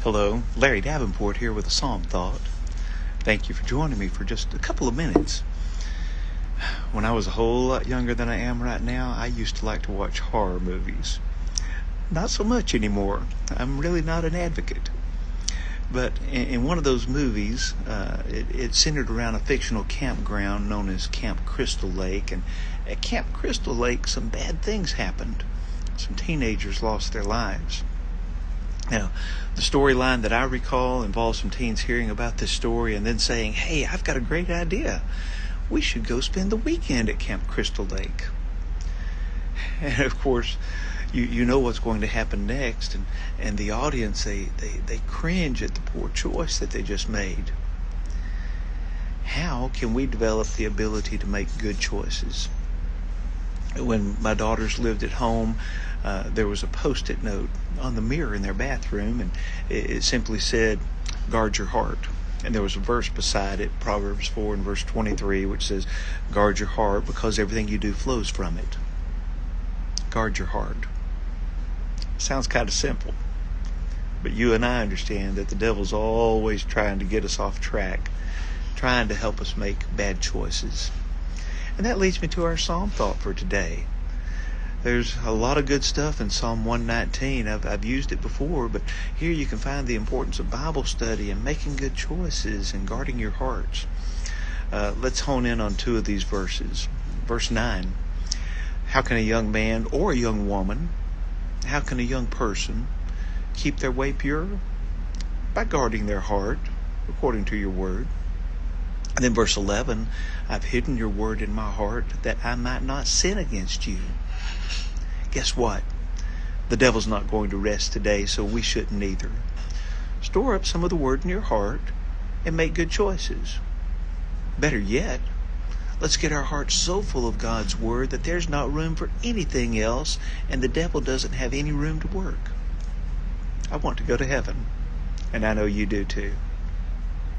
Hello, Larry Davenport here with a Psalm Thought. Thank you for joining me for just a couple of minutes. When I was a whole lot younger than I am right now, I used to like to watch horror movies. Not so much anymore. I'm really not an advocate. But in one of those movies, it centered around a fictional campground known as Camp Crystal Lake. And at Camp Crystal Lake, some bad things happened. Some teenagers lost their lives. Now, the storyline that I recall involves some teens hearing about this story and then saying, "Hey, I've got a great idea. We should go spend the weekend at Camp Crystal Lake." And of course, you know what's going to happen next, and the audience, they cringe at the poor choice that they just made. How can we develop the ability to make good choices? When my daughters lived at home, there was a Post-it note on the mirror in their bathroom, and it simply said, "Guard your heart." And there was a verse beside it, Proverbs 4 and verse 23, which says, "Guard your heart because everything you do flows from it." Guard your heart. Sounds kind of simple, but you and I understand that the devil's always trying to get us off track, trying to help us make bad choices. And that leads me to our Psalm thought for today. There's a lot of good stuff in Psalm 119. I've used it before, but here you can find the importance of Bible study and making good choices and guarding your hearts. Let's hone in on two of these verses. Verse 9, how can a young man or a young woman, how can a young person keep their way pure? By guarding their heart according to your word. And then verse 11, I've hidden your word in my heart that I might not sin against you. Guess what? The devil's not going to rest today, so we shouldn't either. Store up some of the word in your heart and make good choices. Better yet, let's get our hearts so full of God's word that there's not room for anything else and the devil doesn't have any room to work. I want to go to heaven, and I know you do too.